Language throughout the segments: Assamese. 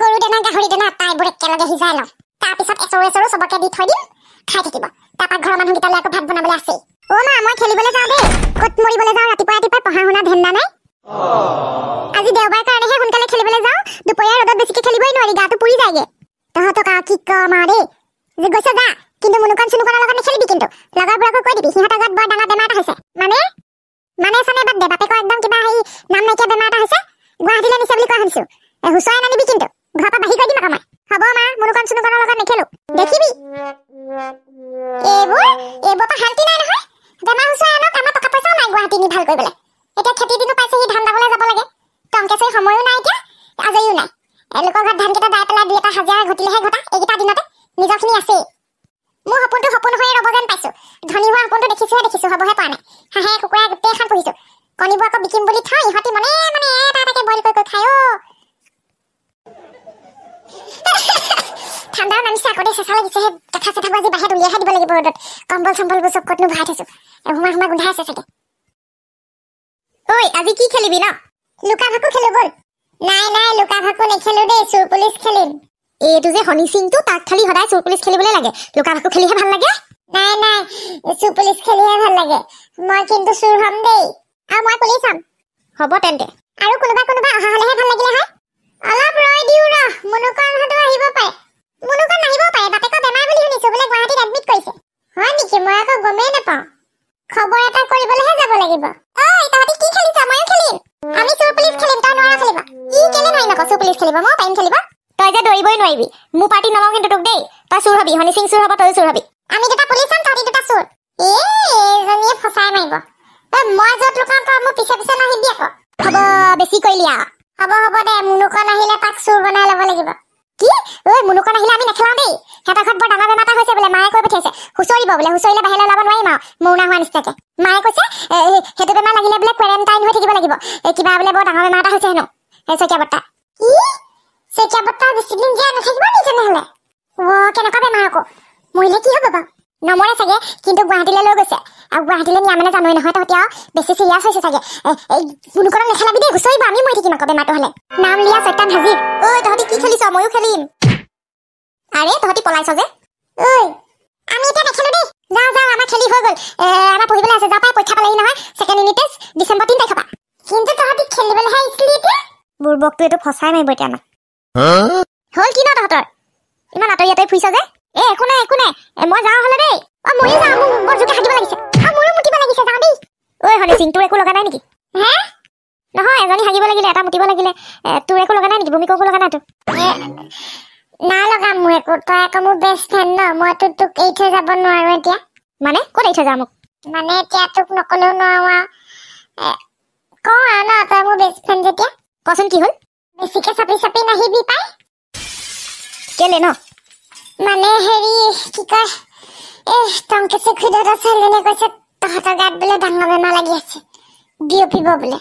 গৰু দেনা গাহৰি দেনা তাইবোৰ একেলগে সিজাই লওঁ তাৰপিছত এচৰু চবকে দি থৈ দিম খাই থাকিব তাৰপা ঘৰৰ মানুহকেইটালে আকৌ ভাত বনাবলৈ আছে অ মা মই খেলিবলৈ যাওঁ দেই ক'ত মৰিবলৈ যাওঁ ৰাতিপুৱা পঢ়া শুনা ধান্দা নাই আজি দেওবাৰ কাৰণেহে সোনকালে খেলিবলৈ যাওঁ দুপৰীয়া ৰ'দত বেছিকে খেলিবই নোৱাৰি গাটো পুৰি যায়গে তহঁতক কি কম আৰু দেই গৈছ যা কিন্তু মুনুকণ চুনুকণৰ লগত নেখেলিবি কিন্তু লগৰবোৰকো কৈ দিবি সিহঁতৰ গাত বৰ ডাঙৰ বেমাৰ এটা হৈছে মানে চানে বাদ দে বাপেকৰ একদম কিবা হেৰি নাম নাইকিয়া বেমাৰ এটা হৈছে গুৱাহাটীলৈ নিছে বুলি কোৱা শুনিছো হুঁচৰাই নানিবি কিন্তু ঘৰৰ পৰা বাহিৰ কৰি দিম আকৌ মই হ'ব মা মুনুকণ চুনুকণৰ লগত নেখেলো দেখিবি এইবোৰ পৰা শান্তি নাই নহয় বেমাৰ হুঁচৰাই আনক আমাৰ টকা পইচাও নাই গুৱাহাটী নি ভাল কৰিবলৈ এতিয়া খেতিৰ দিনো পাইছে সি ধান দাবলৈ যাব লাগে টংকেশ্বৰী সময়ো নাই এতিয়া আজৰিও নাই এওঁলোকৰ ঘৰত ধানকেইটা দাই পেলাই 2 এটা হাজিৰা ঘটিলেহে ঘটা এইকেইটা দিনতে নিজৰখিনি আছেই মোৰ সপোনটো সপোন হৈয়ে ৰ'ব যেন পাইছো ধনী হোৱা সপোনটো দেখিছো হ'বহে পৰা নাই হাঁহে কুকুৰাই গোটেইখন পুহিছো কণীবোৰ আকৌ বিকিম বুলি থৈ ইহঁতি মনে এটা এটাকে বইল কৰি খাই ঠাণ্ডাও নামিছে আকৌ দেই চেঁচা লাগিছে সেই কেঁচা চেঁচাবোৰ আজি বাহিৰত উলিয়াইহে দিব লাগিব ৰ'দত কম্বল চম্বলবোৰ চব ক'তনো ভৰাই থৈছো সোমাই গোন্ধাই আছে চাগে ঐ আজি কি খেলিবি ন লুকা ভাকু খেলো বল নাই লুকা ভাকু নেখেলো দেই চোৰ পুলিচ খেলিম এইটো যে হনি সিংটো তাক খালি সদায় চোৰ পুলিচ খেলিবলৈ লাগে লুকা ভাকু খেলিহে ভাল লাগে নাই চোৰ পুলিচ খেলিহে ভাল লাগে মই কিন্তু চোৰ হ'ম দেই আৰু মই পুলিচ হ'ম হ'ব তেন্তে আৰু কোনোবা অহা হ'লেহে ভাল লাগিলে হয় অলপ ৰৈ দিও মুনুকণ হয়তো আহিব পাৰে মুনুকণ নাহিবও পাৰে বাপেকৰ বেমাৰ বুলি শুনিছো বোলে গুৱাহাটীত এডমিট কৰিছে হয় নেকি মই আকৌ গমেই নাপাওঁ খবৰ এটা কৰিবলৈহে যাব লাগিব ঐ তহঁতি কি খেলিছ ময়ো খেলিম আমি চোৰ পুলিচ খেলিম তই নোৱাৰা খেলিব কি কেলে নোৱাৰিম আকৌ চোৰ পুলিচ খেলিব মই পাৰিম খেলিব তই যে দৌৰিবই নোৱাৰিবি মোৰ পাৰ্টি নলওঁ কিন্তু তোক দেই তই চোৰ হবি হনি সিং চোৰ হ'ব তই চোৰ হবি আমি দুটা পুলিচ হ'ম তহঁতি দুটা চোৰ এইজনীয়ে ফচাই মাৰিব মই য'ত লুকাম তই মোৰ পিছে নাহিবি আকৌ হ'ব বেছি কৰিলি হ'ব দে মুনুকণ আহিলে তাক চোৰ বনাই ল'ব লাগিব কি ঐ মুনুকণ আহিলে আমি নেখেলাওঁ দেই সিহঁতৰ ঘৰত বৰ ডাঙৰ বেমাৰ এটা হৈছে বোলে মায়ে কৈ পঠিয়াইছে হুঁচৰিব বোলে হুঁচৰিলে বাহিৰলৈ ওলাব নোৱাৰিম আৰু মৌনা হোৱা নিচিনাকে মায়ে কৈছে সেইটো বেমাৰ লাগিলে বোলে কোৱাৰেণ্টাইন হৈ থাকিব লাগিব কিবা বোলে বৰ ডাঙৰ বেমাৰ এটা হৈছে হেনো শইকীয়া বৰ্তা শইকীয়া বৰ্তা বেছিদিন জীয়াই নাথাকিব নি তেনেহ'লে কেনেকুৱা বেমাৰ আকৌ মৰিলে কি হ'ব বাৰু নমৰে চাগে কিন্তু গুৱাহাটীলৈ লৈ গৈছে আৰু গুৱাহাটীলৈ নিয়া মানে জানোৱেই নহয় তহঁতি আৰু বেছি চিৰিয়াছ হৈছে চাগে মুনুকণক নেখেলাবি দেই হুঁচৰিব আমি মৰি থাকিম আকৌ বেমাৰটো হ'লে নাম লিয়া চৈতান হাজিৰ ঐ তহঁতি কি খেলিছ ময়ো খেলিম আৰে তহঁতি পলাইছ যে ঐ আমি এতিয়া নেখেলো দেই যাওঁ আমাৰ খেলি হৈ গ'ল আমাৰ পঢ়িবলৈ আছে যাওঁ পাই পৰীক্ষা পালেহি নহয় ছেকেণ্ড ইউনিট টেষ্ট ডিচেম্বৰ 3 তাৰিখৰ পৰা কিন্তু তহঁতি খেলিবলৈহে আহিছিলি এতিয়া বুৰ্বকটো এইটো ফচাই মাৰিব এতিয়া আমাক হ'ল কি ন তহঁতৰ ইমান আঁতৰি ফুৰিছ যে একো নাই মই যাওঁ হ'লে দেই ময়ো যাওঁ মোৰ বৰ জোকে হাগিব লাগিছে মোৰো মুতিব লাগিছে যাওঁ দেই ঐ হনি সিং তোৰ একো লগা নাই নেকি হে নহয় এজনী হাগিব লাগিলে এটা মুতিব লাগিলে তোৰ একো লগা নাই নেকি বমি কৰিব লগা নাই তোৰ নাই লগা মোৰ একো তই আকৌ মোৰ বেষ্ট ফ্ৰেণ্ড ন মইতো তোক এৰি থৈ যাব নোৱাৰো এতিয়া মানে ক'ত এৰি থৈ যাওঁ মোক মানে এতিয়া তোক নকলেও নোৱাৰো কওঁ আৰু ন তই মোৰ বেষ্ট ফ্ৰেণ্ড যেতিয়া কচোন কি হ'ল বেছিকে চাপি নাহিবি পাই কেলে ন মানে হেৰি কি কয় টংকেশ্বৰী খুৰীদেউহঁতৰ ছোৱালীজনীয়ে কৈছে তহঁতৰ গাত বোলে ডাঙৰ বেমাৰ লাগি আছে বিয়পিব বোলে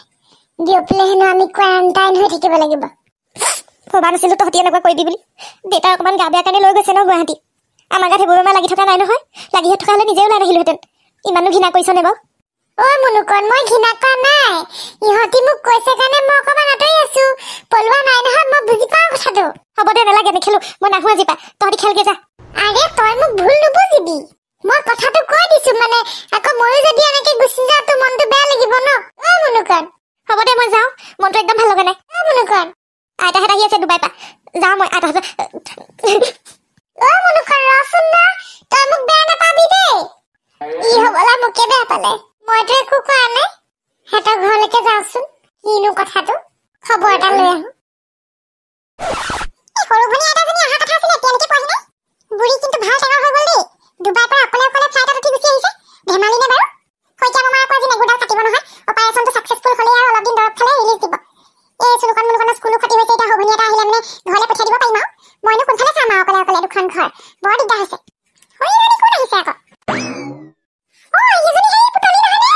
বিয়পিলে হেনো আমি কোৱাৰেণ্টাইন হৈ থাকিব লাগিব ভবা নাছিলো তহঁতি এনেকুৱা কৰিবি বুলি দেউতাই অকণমান গা বেয়া কাৰণে লৈ গৈছে ন গুৱাহাটী আমাৰ গাত সেইবোৰ বেমাৰ লাগি থকা নাই নহয় লাগি থকা হ'লে নিজে ওলাই নাহিলোহেঁতেন ইমানো ঘৃণা কৰিছনে বাৰু মুনুকণ মই ঘৃণা কৰা নাই ইহঁতি মোক কৈছে কাৰণে মই অকণমান আঁতৰি আছো পলোৱা নাই নহয় মই বুজি পাওঁ কথাটো হ'ব দে নালাগে নেখেলো মই নাহো আজি পাই তহঁতি খেলগে যা আৰে তই মোক ভুল নুবুজিবি মই কথাটো কৈ দিছো মানে আকৌ ময়ো যদি এনেকে গুচি যাওঁ তোৰ মনটো বেয়া লাগিব ন মুনুকণ হ'ব দে মই যাওঁ মনটো একদম ভাল লগা নাই মুনুকণ আইতাহঁত আহি আছে ডুবাই পা যাওঁ মই আইতাহঁত মুনুকণ ৰচোন না তই মোক বেয়া নাপাবি দেই ই হ'বলা মোকে বেয়া পালে মইতো একো কোৱা নাই সিহঁতৰ ঘৰলৈকে যাওঁচোন কিনো কথাটো খবৰ এটা লৈ আহো সৰু ভনী আইতাজনী অহা কথা আছিলে এতিয়া নেকি পোৱাহি নাই বুঢ়ী কিন্তু ভাল টেঙৰ হৈ গ'ল দেই ডুবাই পৰা অকলে ফ্লাইটত উঠি গুচি আহিছে ধেমালি নে বাৰু শইকীয়া মামাৰ আকৌ আজি নেগুডাল কাটিব নহয় অপাৰেশ্যনটো ছাকচেছফুল হ'লে আৰু অলপ দিন দৰৱ খালে ৰিলিজ দিব চুনুকণ মুনুকণৰ স্কুলো ক্ষতি হৈছে এতিয়া সৰু ভনী এটা আহিলে মানে ঘৰলৈ পঠিয়াই দিব পাৰিম আৰু মইনো কোনফালে চাম আৰু অকলে দুখন ঘৰ বৰ দিগদাৰ হৈছে সৰুজনী কোন আহিছে আকৌ এইজনী সেই পুতলি নহয় নে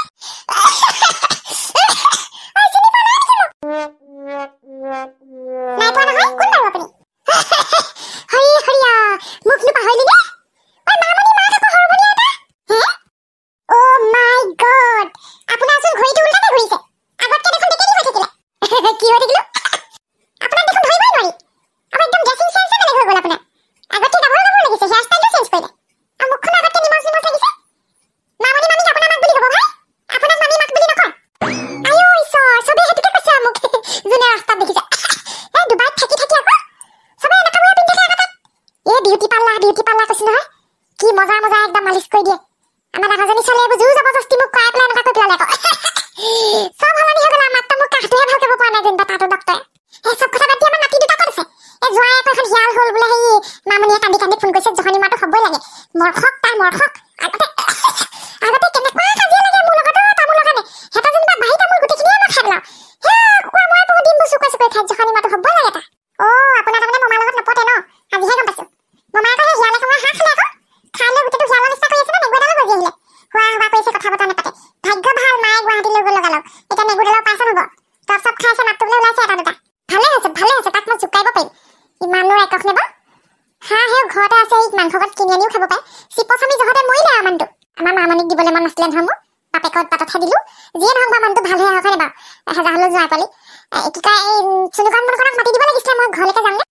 চিনি পোৱা নাই নেকি মোক নাই পোৱা নহয় কোন বাৰু আপুনি হৰিয়া মোক পাহৰিলি নে মামনি মাক আকৌ সৰু ভনী এটা মাই গড আপোনাৰ চোন ঘড়ীটো উল্টাকে ঘূৰিছে আগতকে দেখোন ডেকেলি হৈ থাকিলে কি হৈ থাকিলো আপোনাক দেখোন ধৰিবই নোৱাৰি আকৌ একদম কৈছো নহয় কি মজা মজা একদম মালিচ কৰি দিয়ে আমাৰ ডাঙৰজনী ছোৱালী এইবোৰ জোৰ জবৰদস্তি মোক কৰাই পেলাই এনেকুৱা কৰি পেলালে আকৌ চব সলনি হৈ গ'ল মাত্ৰ মোক কাহটোহে ভাল কৰিব পৰা নাই যেনিবা তাতো ডক্টৰে এই চব কথা পাতি আমাৰ নাতি দুটা ক'ত আছে এই জোৱাই আকৌ এখন হিয়াল হ'ল বোলে সেই মামনিয়ে কান্দি কান্দি ফোন কৰিছে জহনী মাতো হ'বই লাগে মৰখক তাৰ মৰখক আগতে কেনেকুৱা কাজিয়া লাগে মোৰ লগত তামোল লগানে হেতা যেনিবা বাহি তামোল গোটেইখিনিয়ে মই খাই পেলাওঁ হে কুকুৰা মই বহুত দিন চুকুৱাই চুকুৱাই খাই জহনী মাতো হ'বই লাগে তাৰ আপোনাৰ তাৰমানে মমাৰ লগত নপতে ন আজিহে গম পাইছো মমাই আকৌ সেই হিয়ালে খোৱা হাঁহ খালে আকৌ খাই লৈ গোটেইটো হিয়ালৰ নিচিনা কৰি আছে নে নেগুৰডালো বজি আহিলে হোৱা কৰিছে কথা বতৰা নাপাতে ভাগ্য ভাল মায়ে গুৱাহাটী লৈ গ'ল লগালগ এতিয়া নেগুৰডালৰ পাইছে হ'ব তপ চব খাইছে মাতটো বোলে ওলাইছে এটা দুটা ভালে হৈছে তাক মই জোকাৰিব পাৰিম ইমানো একখ নেব হাঁহ সেই ঘৰতে আছে এই মাংসত কিনি আনিও খাব পাৰে চিপচামি জহতে মৰিলে আৰু মানুহটো আমাৰ মামনিক দিবলৈ মন নাছিলে নহয় মোৰ বাপেকত পাততহে দিলো যিয়ে নহওক বা মানুহটো ভাল হৈ আহক বাৰু এহেজাৰ হ'লেও যোৱা পালি কি কয় এই চুনুকণ মুনুকণক মাতি দিব লাগিছিলে মই ঘৰলৈকে যাম নে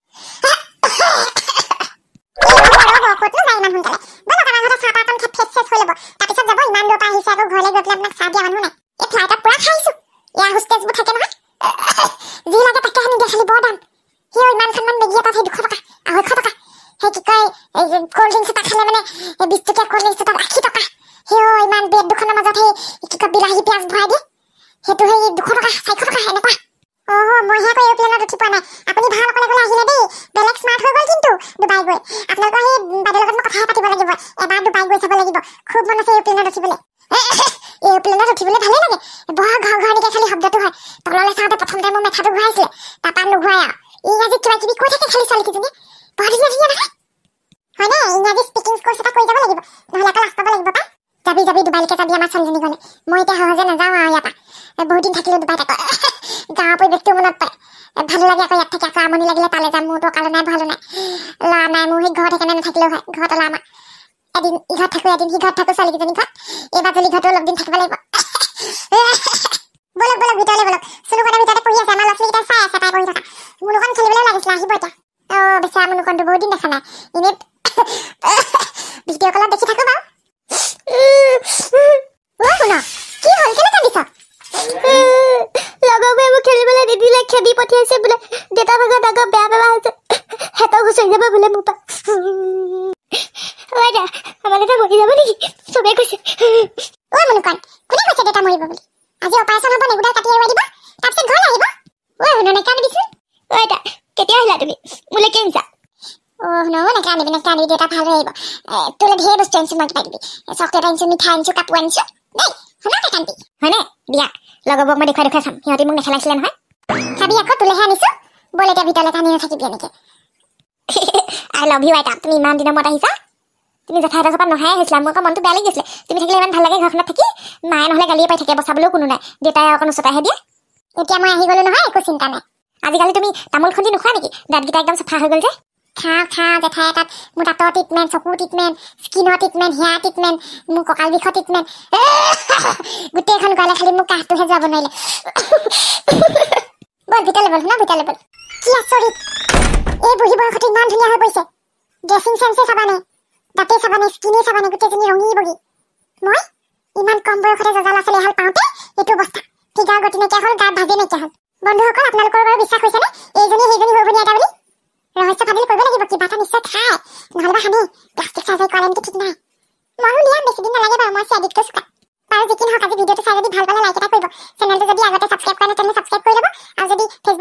ক'তনো যায় ইমান সোনকালে ব'লক আমাৰ ঘৰতে চাহ তাহকণ খাই ফেচ হৈ ল'ব তাৰপিছত যাব ইমান দূৰৰ পৰা আহিছে আকৌ ঘৰলৈ গৈ পেলাই আপোনাক চাহ দিয়া মানুহ নাই এই ফ্লাইটত পুৰা খাইছো এয়াৰ হোষ্টেজবোৰ থাকে নহয় যি লাগে তাকে আনি দিয়ে খালি বৰ দাম সিও ইমানখনমান মেগী এটাত সেই 200 টকা 250 টকা সেই কি কয় কল্ড ড্ৰিংকছ এটা খালে মানে 20 টকীয়া কল্ড ড্ৰিংকছ এটাত 80 টকা সিও ইমান ব্ৰেড দুখনৰ মাজত সেই কি কয় বিলাহী পিঁয়াজ ভৰাই দিয়ে সেইটো সেই 200 টকা 400 টকা এনেকুৱা মইহে আকৌ এয়াৰপ্লেনত উঠি পোৱা নাই আপুনি ভাল অকলে আহিলে দেই বেলেগ স্মাৰ্ট হৈ গ'ল কিন্তু ডুবাই গৈ আপোনালোকৰ সেই বাইদেউৰ লগত মই কথাহে পাতিব লাগিব এবাৰ ডুবাই গৈ চাব লাগিব খুব মন আছে এয়াৰপ্লেনত উঠিবলৈ এয়াৰপ্লেনত উঠিবলৈ ভালে লাগে বৰ ঘৰনিকে খালি শব্দটো হয় তললৈ চাওঁতে প্ৰথমতে মোৰ মেথাটো ঘূৰাইছিলে তাৰপৰা নুঘূৰাই আৰু ইংৰাজীত কিবা কিবি কৈ থাকে খালি ছোৱালীকেইজনীয়ে বৰ ধুনীয়া নহয় হয়নে ইংৰাজী স্পিকিং কোৰ্চ এটা কৰি যাব লাগিব নহ'লে আকৌ লাজ পাব লাগিব পাই যাবি ডুবাইলৈকে যাবি আমাৰ ছোৱালীজনী গ'লে মই এতিয়া সহজে নাযাওঁ আৰু ইয়াৰ পৰা বহুত দিন থাকিলোঁ ডুবাইত আকৌ গাঁৱৰ পৰিৱেশটো মনত পৰে ভালো লাগে আকৌ ইয়াত থাকি আকৌ আমনি লাগিলে তালৈ যাম মোৰতো অকালে নাই ভালো নাই ল'ৰা নাই মোৰ সেই ঘৰত সেইকাৰণে নাথাকিলেও হয় ঘৰত ওলা আমাৰ এদিন ইঘৰত থাকোঁ এদিন সিঘৰত থাকোঁ ছোৱালীকেইজনী ঘৰত এই বাজলি ঘৰতো অলপ দিন থাকিব লাগিব বলক ভিতৰলৈ বলক চুনুকণৰ ভিতৰতে পঢ়ি আছে আমাৰ ল'ৰা ছোৱালীকেইটাই চাই আছে তাই পঢ়ি থকা মুনুকণ খেলিবলৈ লাগিছিলে আহিব এতিয়া বেচেৰা মুনুকণটো বহুত দিন দেখা নাই এনেই ভিডিঅ' কলত দেখি থাকোঁ বাৰু শুন কি হ'ল কেলে কান্দিছ লগৰবোৰে মোক খেলিবলৈ নিদিলে খেদি পঠিয়াইছে বোলে দেউতা ভাগত আকৌ বেয়া হৈছে হেঁতক গুচি যাব বোলে মোৰ পৰা আমাৰ দেউতা মৰি যাব নেকি চবেই কৈছে মুনুকণ কোনে কৈছে দেউতা মৰিব বুলি আজি অপাৰেশ্যন হ'ব নেগুডাল কাটি এৰুৱাই দিব তাৰপিছত ঘৰলৈ আহিব শুন নেকান্দিবিচোন কেতিয়া আহিলা তুমি মোলৈ কি আহিছা নেকান্দিবি দেউতা ভাল হৈ আহিব তোলৈ ঢেৰ বস্তু আনিছোঁ মই কিবা কিবি চকলেট আনিছোঁ মিঠাই আনিছোঁ কাপোৰ আনিছোঁ দেই শুনা নেকান্দিবি হয়নে দিয়া লগৰবোৰক মই দেখুৱাই চাম সিহঁতি মোক নেখেলাইছিলে নহয় চাবি আকৌ তোলৈহে আনিছোঁ ব'ল এতিয়া ভিতৰলৈ টানি নাথাকিবি এনেকৈ আই লাভ ইউ আইতা তুমি ইমান দিনৰ মূৰত আহিছা তুমি জেঠাইহঁতৰ ঘৰত নহাই আহিছিলা মোৰ আকৌ মনটো বেয়া লাগি গৈছিলে তুমি থাকিলে ইমান ভাল লাগে ঘৰখনত থাকি মায়ে নহ'লে গালিয়ে পাই থাকে বচাবলৈও কোনো নাই দেউতাই অকণ ওচৰতেহে দিয়ে এতিয়া মই আহি গ'লো নহয় একো চিন্তা নাই আজিকালি তুমি তামোল খুন্দি নোখোৱা নেকি দাঁতকেইটা একদম চাফা হৈ গ'ল যে খাওঁ জেঠাই তাত মোৰ দাঁতৰ ট্ৰিটমেণ্ট চকুৰ ট্ৰিটমেণ্ট স্কিনৰ ট্ৰিটমেণ্ট হেয়াৰ ট্ৰিটমেণ্ট মোৰ কঁকাল বিষৰ ট্ৰিটমেণ্ট গোটেইখন গ'লে খালি মোৰ কাহটোহে যাব নোৱাৰিলে ব'ল ভিতৰলৈ ব'ল ভিতৰলৈ ব'ল কি আচৰিত এই বুঢ়ী বয়সত ইমান ধুনীয়া হৈ পৰিছে ড্ৰেছিং চেন্সে চাবানে দাঁতে চাবানে স্কিনে চাবানে গোটেইজনী ৰঙী বগী মই ইমান কম বয়সতে জজা ল'ৰা ছোৱালী এহাল পাওঁতে এইটো অৱস্থা ফিগাৰ গতি নাইকিয়া হ'ল গাত ভাজি নাইকিয়া হ'ল বন্ধুসকল আপোনালোকৰ বাৰু বিশ্বাস হৈছেনে এইজনী সেইজনী হৈ ভনীয়া এটা বুলি ৰহস্য ফাদিল কৰিব লাগিব কিবা এটা নিশ্চয় খাই নহ'লে বা সানি প্লাষ্টিক চাৰ্জাৰী কৰা নেকি ঠিক নাই ময়ো উলিয়াম বেছি দিন নালাগে বাৰু মই চেডিটকৈ চোকা বাৰু যি কি নহওক আজি ভিডিঅ'টো চাই যদি ভাল পালে লাইক এটা কৰিব চেনেলটো যদি আগতে ছাবস্ক্ৰাইব কৰা নাই তেনেহ'লে ছাবস্ক্ৰাইব কৰি ল'ব আৰু যদি ফেচবুক